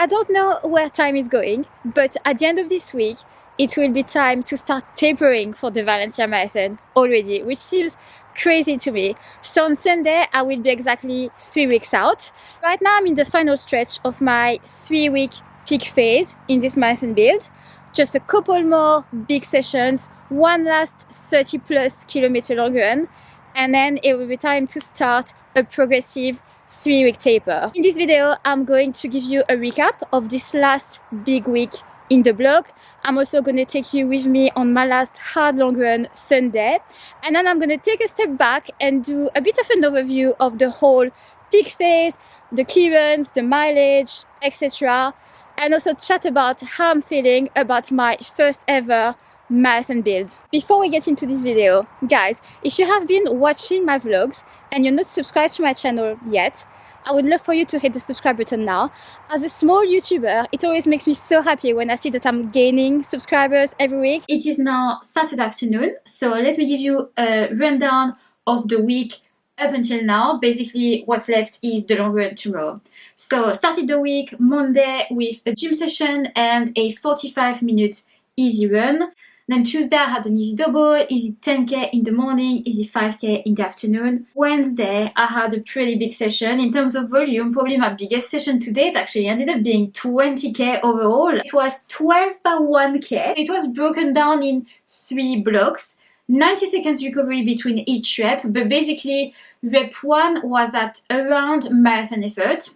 I don't know where time is going, but at the end of this week, it will be time to start tapering for the Valencia Marathon already, which seems crazy to me. So on Sunday, I will be exactly 3 weeks out. Right now, I'm in the final stretch of my 3-week peak phase in this marathon build. Just a couple more big sessions, one last 30 plus kilometer long run, and then it will be time to start a progressive 3-week taper. In this video, I'm going to give you a recap of this last big week in the blog. I'm also going to take you with me on my last hard long run Sunday, and then I'm going to take a step back and do a bit of an overview of the whole peak phase, the key runs, the mileage, etc., and also chat about how I'm feeling about my first ever marathon build. Before we get into this video, guys, if you have been watching my vlogs and you're not subscribed to my channel yet, I would love for you to hit the subscribe button now. As a small YouTuber, it always makes me so happy when I see that I'm gaining subscribers every week. It is now Saturday afternoon, so let me give you a rundown of the week up until now. Basically, what's left is the long run tomorrow. So started the week Monday with a gym session and a 45-minute easy run. Then Tuesday I had an easy double, easy 10k in the morning, easy 5k in the afternoon. Wednesday I had a pretty big session. In terms of volume, probably my biggest session to date actually ended up being 20k overall. It was 12 by 1k. It was broken down in 3 blocks. 90 seconds recovery between each rep, but basically rep 1 was at around marathon effort,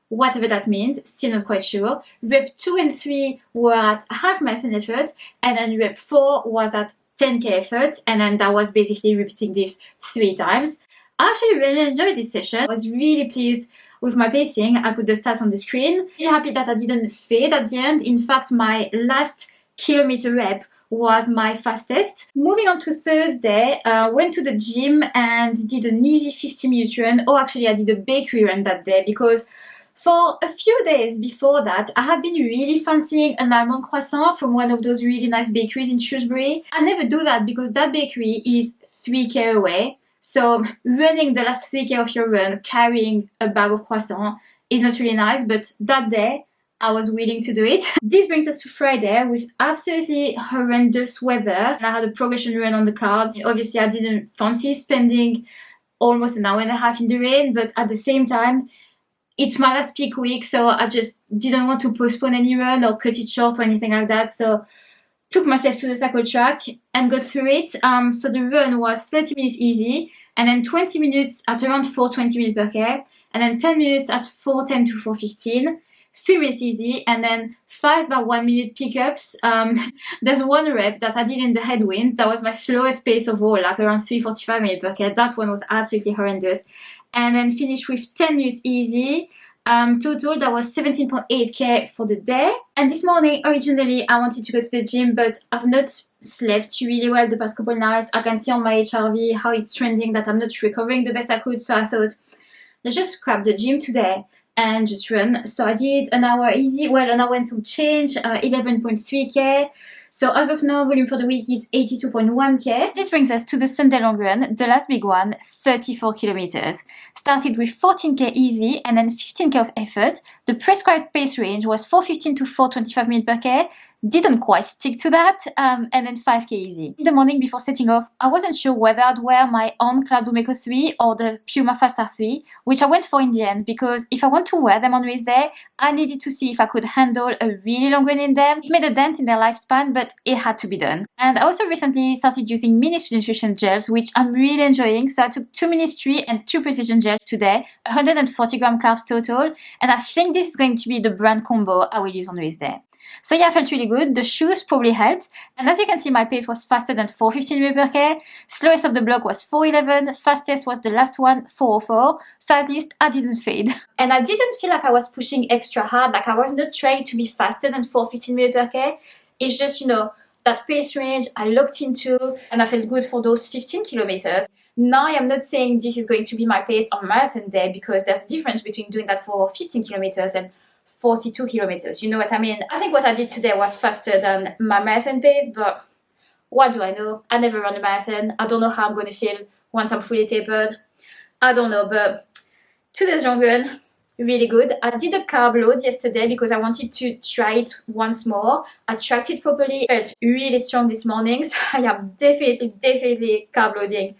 whatever that means, still not quite sure. Rep 2 and 3 were at half marathon effort, and then rep 4 was at 10k effort, and then that was basically repeating this 3 times. I actually really enjoyed this session. I was really pleased with my pacing. I put the stats on the screen. Really happy that I didn't fade at the end. In fact, my last kilometer rep was my fastest. Moving on to Thursday, went to the gym and did an easy 50-minute run. Oh, actually I did a bakery run that day because for a few days before that, I had been really fancying an almond croissant from one of those really nice bakeries in Shrewsbury. I never do that because that bakery is 3k away. So running the last 3k of your run, carrying a bag of croissant is not really nice, but that day, I was willing to do it. This brings us to Friday with absolutely horrendous weather. And I had a progression run on the cards. Obviously, I didn't fancy spending almost an hour and a half in the rain, but at the same time, it's my last peak week, so I just didn't want to postpone any run or cut it short or anything like that. So took myself to the cycle track and got through it. So the run was 30 minutes easy, and then 20 minutes at around 4:20 minutes per k, and then 10 minutes at 4:10 to 4:15. 3 minutes easy, and then 5 by 1 minute pickups. There's one rep that I did in the headwind. That was my slowest pace of all, like around 3:45 minutes per k. That one was absolutely horrendous. And then finished with 10 minutes easy. Total, that was 17.8k for the day. And this morning, originally, I wanted to go to the gym, but I've not slept really well the past couple nights. I can see on my HRV how it's trending that I'm not recovering the best I could. So I thought, let's just scrap the gym today and just run. So I did an hour easy, well, an hour and some change, 11.3k. So as of now, volume for the week is 82.1k. This brings us to the Sunday long run, the last big one, 34 kilometers. Started with 14k easy and then 15k of effort. The prescribed pace range was 4:15 to 4:25 minutes per k. Didn't quite stick to that, and then 5k easy. In the morning before setting off, I wasn't sure whether I'd wear my On Cloudboom Echo 3 or the Puma Fast R3, which I went for in the end because if I want to wear them on race day, I needed to see if I could handle a really long run in them. It made a dent in their lifespan, but it had to be done. And I also recently started using Ministry Nutrition gels, which I'm really enjoying. So I took 2 Ministry and 2 Precision gels today, 140 gram carbs total, and I think this is going to be the brand combo I will use on race day. So yeah, I felt really good. The shoes probably helped. And as you can see, my pace was faster than 4:15 minutes per k. Slowest of the block was 4:11. Fastest was the last one, 4:04. So at least I didn't fade. And I didn't feel like I was pushing extra hard. Like I was not trying to be faster than 4:15 minutes per k. It's just, you know, that pace range I locked into, and I felt good for those 15 kilometers. Now I am not saying this is going to be my pace on marathon day because there's a difference between doing that for 15 kilometers and 42 kilometers. You know what I mean? I think what I did today was faster than my marathon pace, but what do I know? I never run a marathon. I don't know how I'm going to feel once I'm fully tapered. I don't know, but today's long run, really good. I did a carb load yesterday because I wanted to try it once more. I tracked it properly. Felt really strong this morning, so I am definitely carb loading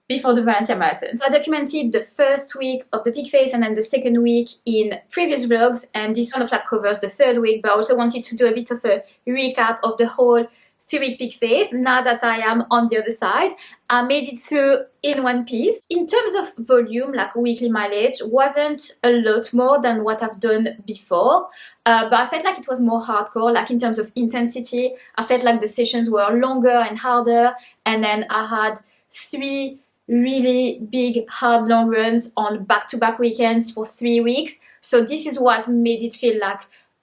before the Valencia Marathon. So I documented the first week of the peak phase and then the second week in previous vlogs, and this kind of like covers the third week, but I also wanted to do a bit of a recap of the whole 3-week peak phase. Now that I am on the other side, I made it through in one piece. In terms of volume, like weekly mileage wasn't a lot more than what I've done before, but I felt like it was more hardcore. Like in terms of intensity, I felt like the sessions were longer and harder, and then I had 3 really big hard long runs on back-to-back weekends for 3 weeks. So this is what made it feel like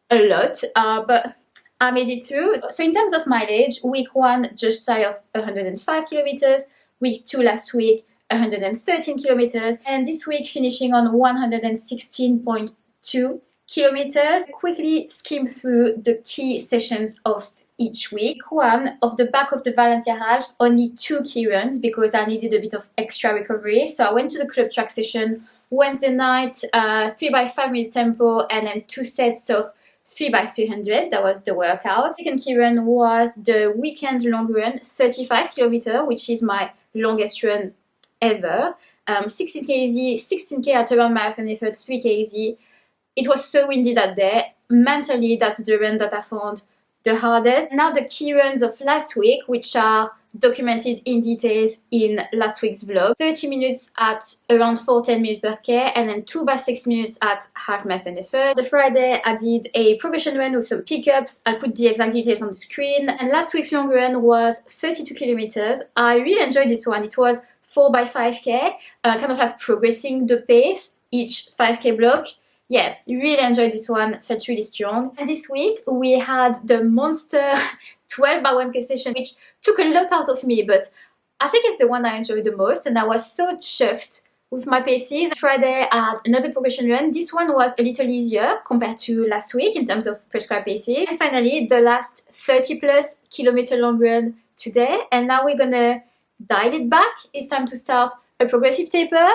a lot, but I made it through. So in terms of mileage, week 1 just shy of 105 kilometers, week 2 last week 113 kilometers, and this week finishing on 116.2 kilometers. Quickly skim through the key sessions of each week. One, off the back of the Valencia half, only 2 key runs because I needed a bit of extra recovery. So I went to the club track session Wednesday night, 3 by 5 minute tempo, and then 2 sets of 3 by 300. That was the workout. Second key run was the weekend long run, 35 kilometers, which is my longest run ever. 16k easy, 16k at around marathon effort, 3k easy. It was so windy that day. Mentally, that's the run that I found the hardest. Now the key runs of last week, which are documented in details in last week's vlog. 30 minutes at around 4:10 minutes per k, and then 2 by 6 minutes at half marathon effort. The Friday I did a progression run with some pickups. I'll put the exact details on the screen. And last week's long run was 32 kilometers. I really enjoyed this one. It was 4 by 5k, kind of like progressing the pace each 5k block. Yeah, really enjoyed this one, felt really strong. And this week we had the monster 12 by 1k session, which took a lot out of me, but I think it's the one I enjoyed the most, and I was so chuffed with my paces. Friday I had another progression run. This one was a little easier compared to last week in terms of prescribed paces. And finally, the last 30 plus kilometer long run today, and now we're gonna dial it back. It's time to start a progressive taper,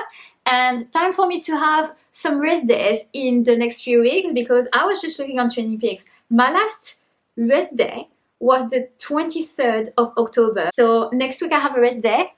and time for me to have some rest days in the next few weeks, because I was just looking on Training Peaks. My last rest day was the 23rd of October. So next week I have a rest day.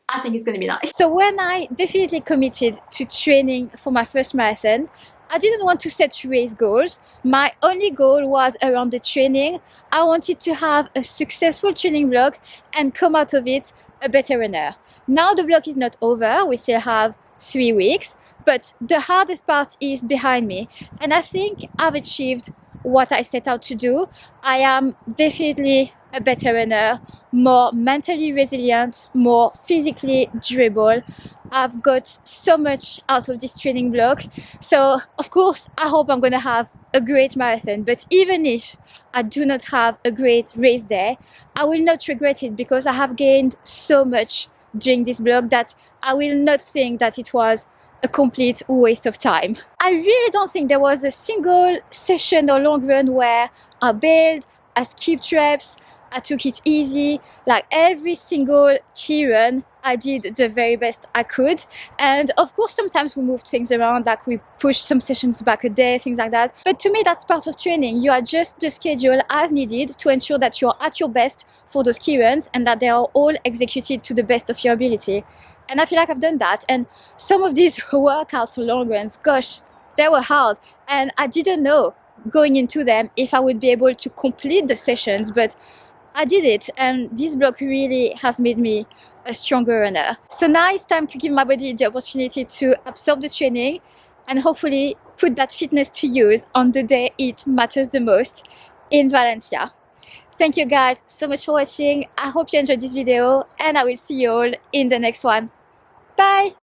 I think it's going to be nice. So when I definitely committed to training for my first marathon, I didn't want to set race goals. My only goal was around the training. I wanted to have a successful training block and come out of it a better runner. Now the block is not over. We still have 3 weeks, but the hardest part is behind me, and I think I've achieved what I set out to do. I am definitely a better runner, more mentally resilient, more physically durable. I've got so much out of this training block. So of course, I hope I'm gonna have a great marathon, but even if I do not have a great race day, I will not regret it, because I have gained so much during this block that I will not think that it was a complete waste of time. I really don't think there was a single session or long run where I bailed, I skipped reps, I took it easy. Like every single key run, I did the very best I could. And of course, sometimes we moved things around, like we pushed some sessions back a day, things like that. But to me, that's part of training. You adjust the schedule as needed to ensure that you're at your best for those key runs and that they are all executed to the best of your ability. And I feel like I've done that. And some of these workouts or long runs, gosh, they were hard. And I didn't know going into them if I would be able to complete the sessions, but I did it. And this block really has made me a stronger runner. So now it's time to give my body the opportunity to absorb the training and hopefully put that fitness to use on the day it matters the most in Valencia. Thank you guys so much for watching. I hope you enjoyed this video, and I will see you all in the next one. Bye!